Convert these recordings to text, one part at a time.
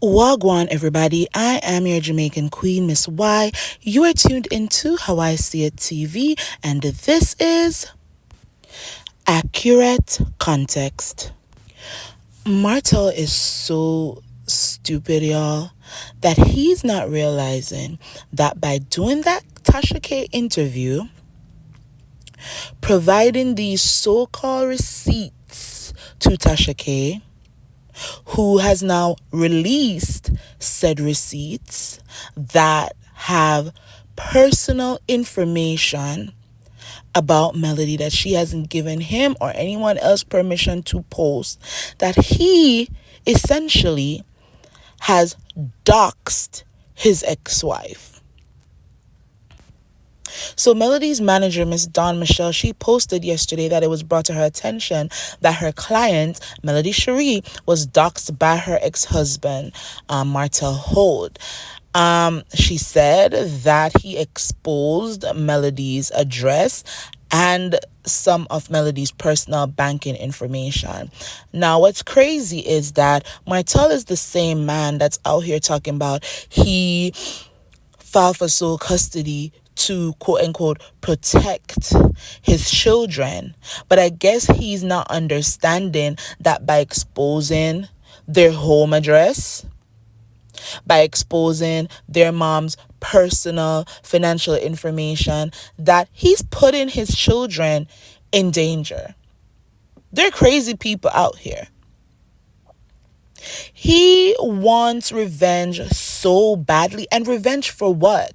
Wagwan, everybody. I am your Jamaican queen, Miss Y. You are tuned into How I See It TV, and this is Accurate Context. Martel is so stupid, y'all, that he's not realizing that by doing that Tasha K interview, providing these so-called receipts to Tasha K, who has now released said receipts that have personal information about Melody that she hasn't given him or anyone else permission to post, that he essentially has doxed his ex-wife. So Melody's manager, Miss Dawn Michelle, she posted yesterday that it was brought to her attention that her client, Melody Shari, was doxxed by her ex-husband, Martel Holt. She said that he exposed Melody's address and some of Melody's personal banking information. Now, what's crazy is that Martel is the same man that's out here talking about he filed for sole custody to quote unquote protect his children. But I guess he's not understanding that by exposing their home address, by exposing their mom's personal financial information, that he's putting his children in danger. They're crazy people out here. He wants revenge so badly. And revenge for what?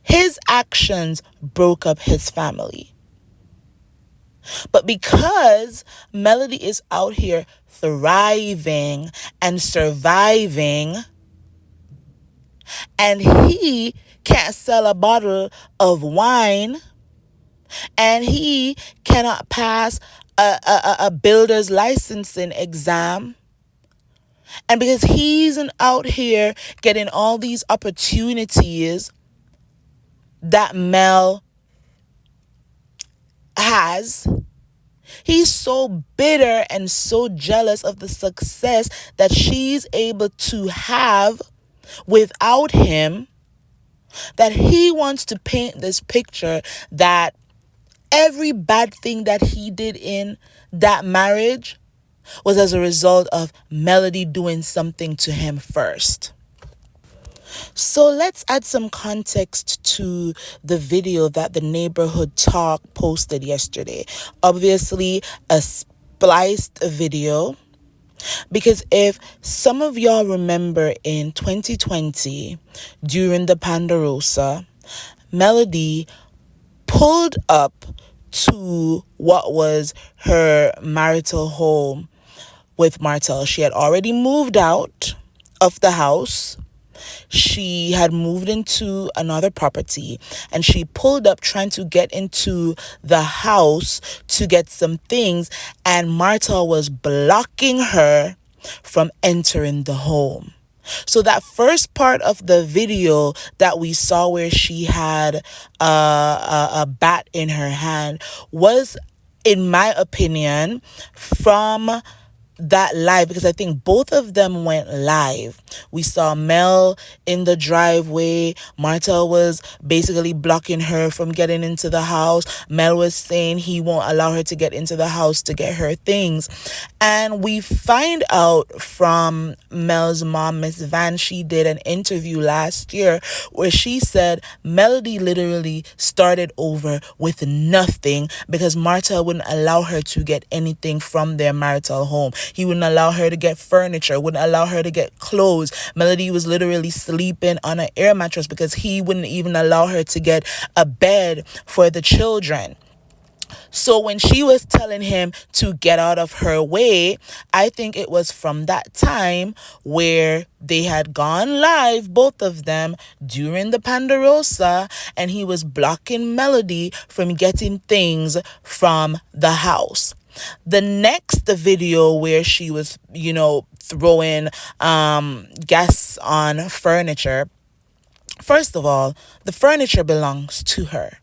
His actions broke up his family. But because Melody is out here thriving and surviving, and he can't sell a bottle of wine, and he cannot pass a builder's licensing exam, and because he's out here getting all these opportunities that Mel has, he's so bitter and so jealous of the success that she's able to have without him, that he wants to paint this picture that every bad thing that he did in that marriage was as a result of Melody doing something to him first. So let's add some context to the video that the Neighborhood Talk posted yesterday. Obviously, a spliced video, because if some of y'all remember in 2020, during the Ponderosa, Melody pulled up to what was her marital home with Martel. She had already moved out of the house. She had moved into another property, and she pulled up trying to get into the house to get some things, and Martel was blocking her from entering the home. So that first part of the video that we saw where she had a bat in her hand was, in my opinion, from that live, because I think both of them went live. We saw Mel in the driveway. Martel was basically blocking her from getting into the house. Mel was saying he won't allow her to get into the house to get her things. And we find out from Mel's mom, Miss Van, she did an interview last year where she said Melody literally started over with nothing because Martel wouldn't allow her to get anything from their marital home. He wouldn't allow her to get furniture, wouldn't allow her to get clothes. Melody was literally sleeping on an air mattress because he wouldn't even allow her to get a bed for the children. So when she was telling him to get out of her way, I think it was from that time where they had gone live, both of them, during the Ponderosa, and he was blocking Melody from getting things from the house. The next video where she was, throwing gas on furniture, first of all, the furniture belongs to her.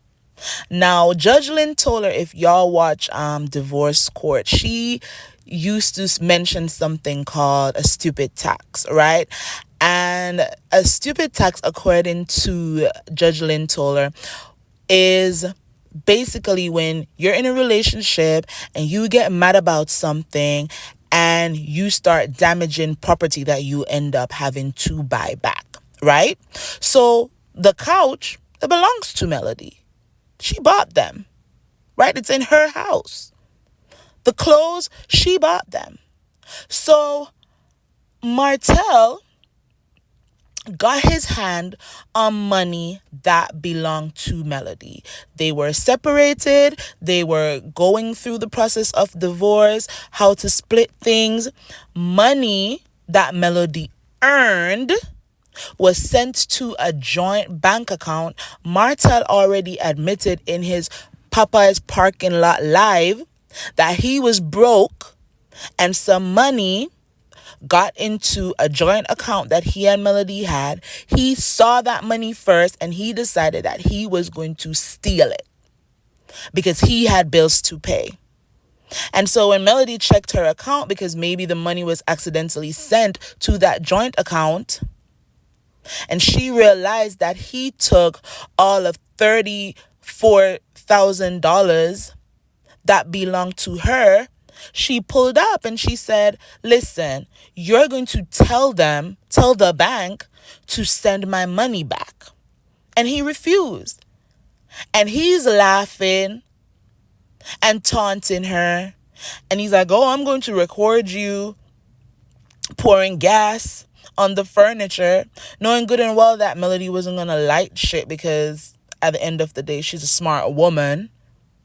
Now, Judge Lynn told her, if y'all watch Divorce Court, she used to mention something called a stupid tax, right? And a stupid tax, according to Judge Lynn Toller, is basically when you're in a relationship and you get mad about something and you start damaging property that you end up having to buy back, right? So the couch, it belongs to Melody. She bought them, right? It's in her house. The clothes, she bought them. So Martel got his hand on money that belonged to Melody. They were separated. They were going through the process of divorce, how to split things. Money that Melody earned was sent to a joint bank account. Martel already admitted in his Popeye's parking lot live that he was broke and some money got into a joint account that he and Melody had. He saw that money first and he decided that he was going to steal it because he had bills to pay. And so when Melody checked her account, because maybe the money was accidentally sent to that joint account, and she realized that he took all of $34,000 that belonged to her, she pulled up and she said, listen, you're going to tell the bank to send my money back. And he refused. And he's laughing and taunting her. And he's like, oh, I'm going to record you pouring gas on the furniture, knowing good and well that Melody wasn't going to light shit because at the end of the day, she's a smart woman.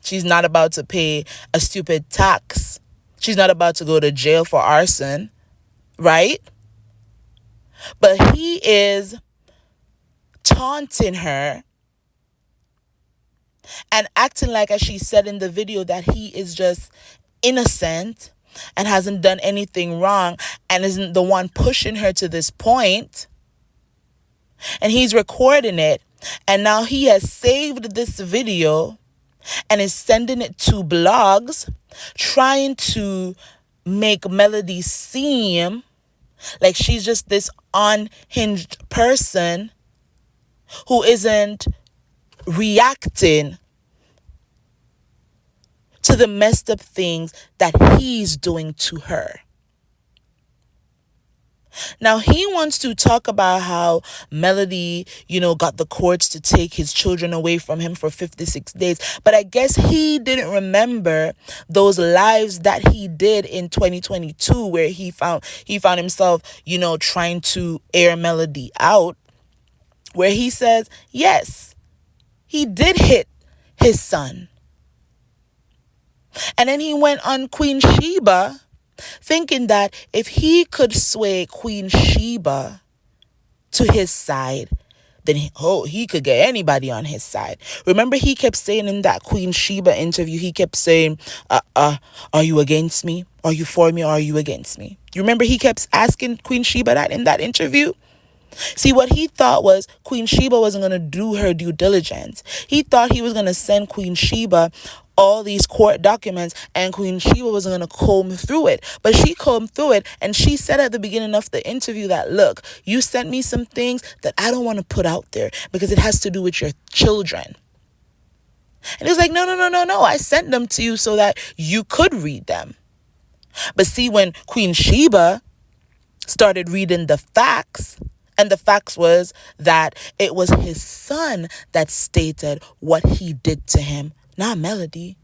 She's not about to pay a stupid tax. She's not about to go to jail for arson, right? But he is taunting her and acting like, as she said in the video, that he is just innocent and hasn't done anything wrong and isn't the one pushing her to this point. And he's recording it. And now he has saved this video and is sending it to blogs, trying to make Melody seem like she's just this unhinged person who isn't reacting to the messed up things that he's doing to her. Now, he wants to talk about how Melody, got the courts to take his children away from him for 56 days. But I guess he didn't remember those lives that he did in 2022 where he found himself, trying to air Melody out, where he says, yes, he did hit his son. And then he went on Queen Sheba, thinking that if he could sway Queen Sheba to his side, then he could get anybody on his side. Remember, he kept saying in that Queen Sheba interview, he kept saying, are you against me? Are you for me or are you against me? You remember he kept asking Queen Sheba that in that interview? See, what he thought was Queen Sheba wasn't going to do her due diligence. He thought he was going to send Queen Sheba all these court documents and Queen Sheba wasn't going to comb through it. But she combed through it and she said at the beginning of the interview that, look, you sent me some things that I don't want to put out there because it has to do with your children. And he was like, no. I sent them to you so that you could read them. But see, when Queen Sheba started reading the facts, and the facts was that it was his son that stated what he did to him, not Melody.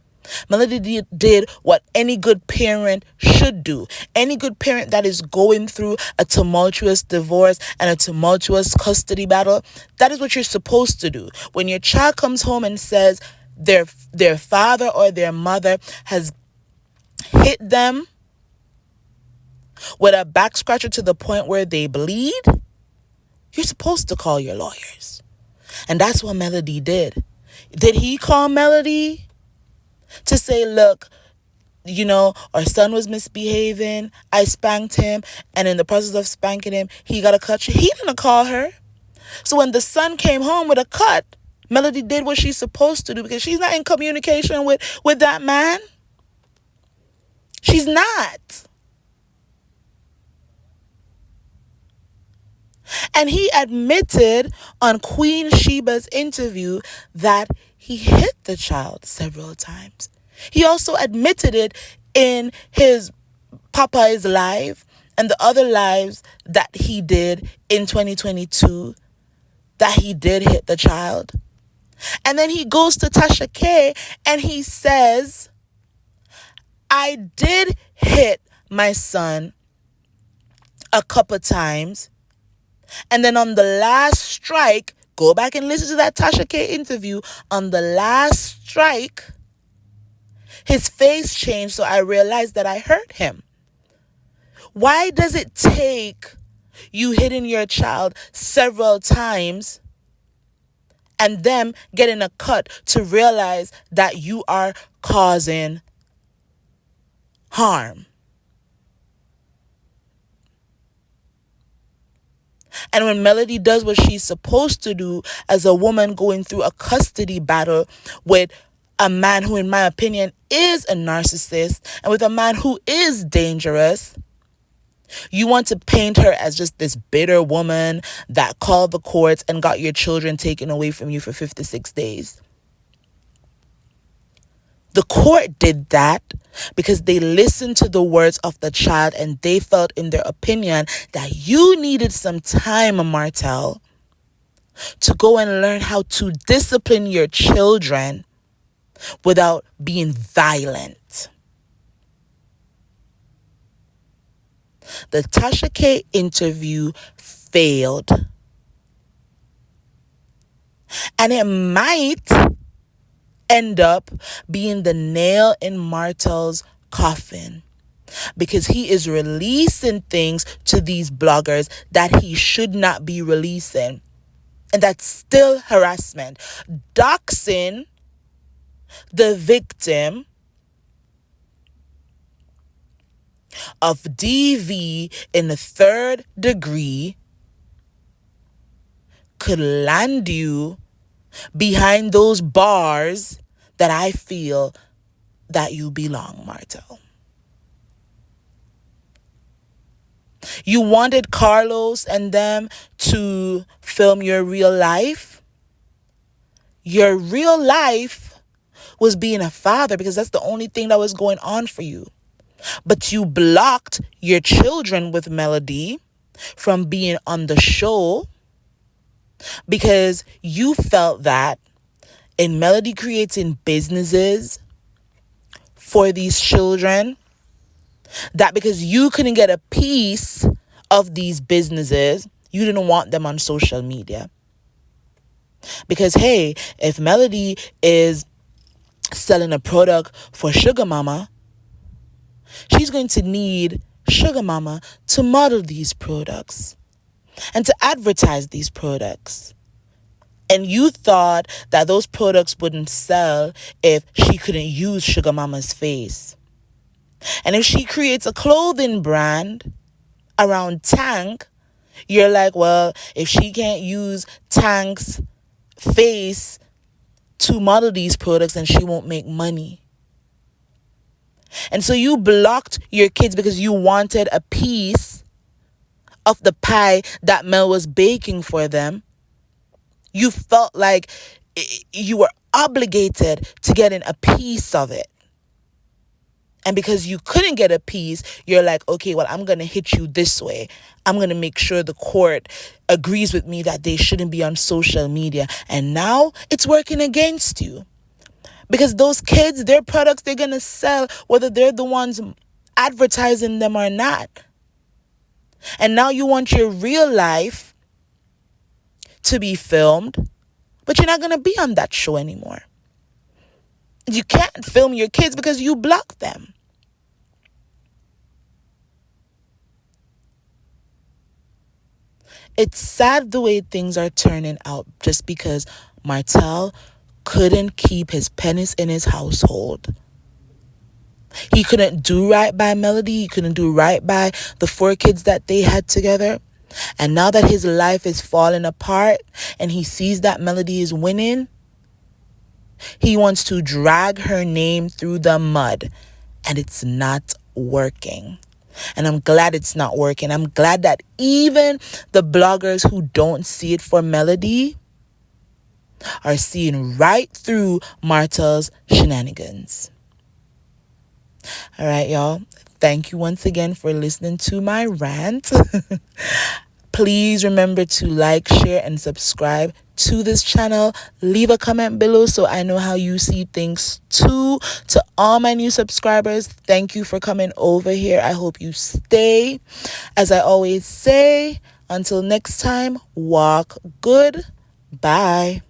Melody did what any good parent should do. Any good parent that is going through a tumultuous divorce and a tumultuous custody battle, that is what you're supposed to do. When your child comes home and says their father or their mother has hit them with a back scratcher to the point where they bleed, you're supposed to call your lawyers. And that's what Melody did. Did he call Melody to say, look, our son was misbehaving, I spanked him, and in the process of spanking him, he got a cut? He didn't call her. So when the son came home with a cut, Melody did what she's supposed to do because she's not in communication with that man. She's not. And he admitted on Queen Sheba's interview that he hit the child several times. He also admitted it in his Popeye's live and the other lives that he did in 2022 that he did hit the child. And then he goes to Tasha K and he says, I did hit my son a couple times. And then on the last strike, go back and listen to that Tasha K interview. On the last strike, his face changed, so I realized that I hurt him. Why does it take you hitting your child several times and them getting a cut to realize that you are causing harm? And when Melody does what she's supposed to do as a woman going through a custody battle with a man who, in my opinion, is a narcissist, and with a man who is dangerous, you want to paint her as just this bitter woman that called the courts and got your children taken away from you for 56 days. The court did that because they listened to the words of the child and they felt in their opinion that you needed some time, Martel, to go and learn how to discipline your children without being violent. The Tasha K interview failed. And it might end up being the nail in Martel's coffin, because he is releasing things to these bloggers that he should not be releasing. And that's still harassment. Doxing the victim of DV in the 3rd degree could land you behind those bars that I feel that you belong, Martel. You wanted Carlos and them to film your real life. Your real life was being a father, because that's the only thing that was going on for you. But you blocked your children with Melody from being on the show because you felt that in Melody creating businesses for these children, that because you couldn't get a piece of these businesses, you didn't want them on social media. Because, hey, if Melody is selling a product for Sugar Mama, she's going to need Sugar Mama to model these products and to advertise these products. And you thought that those products wouldn't sell if she couldn't use Sugar Mama's face. And if she creates a clothing brand around Tank, you're like, well, if she can't use Tank's face to model these products, then she won't make money. And so you blocked your kids because you wanted a piece of the pie that Mel was baking for them. You felt like you were obligated to getting a piece of it. And because you couldn't get a piece, you're like, okay, well, I'm going to hit you this way. I'm going to make sure the court agrees with me that they shouldn't be on social media. And now it's working against you. Because those kids, their products, they're going to sell whether they're the ones advertising them or not. And now you want your real life to be filmed, but you're not going to be on that show anymore. You can't film your kids because you block them. It's sad the way things are turning out just because Martel couldn't keep his pennies in his household. He couldn't do right by Melody. He couldn't do right by the 4 kids that they had together. And now that his life is falling apart and he sees that Melody is winning, he wants to drag her name through the mud. And it's not working. And I'm glad it's not working. I'm glad that even the bloggers who don't see it for Melody are seeing right through Martel's shenanigans. All right, y'all. Thank you once again for listening to my rant. Please remember to like, share, and subscribe to this channel. Leave a comment below so I know how you see things too. To all my new subscribers, thank you for coming over here. I hope you stay. As I always say, until next time, walk good. Bye.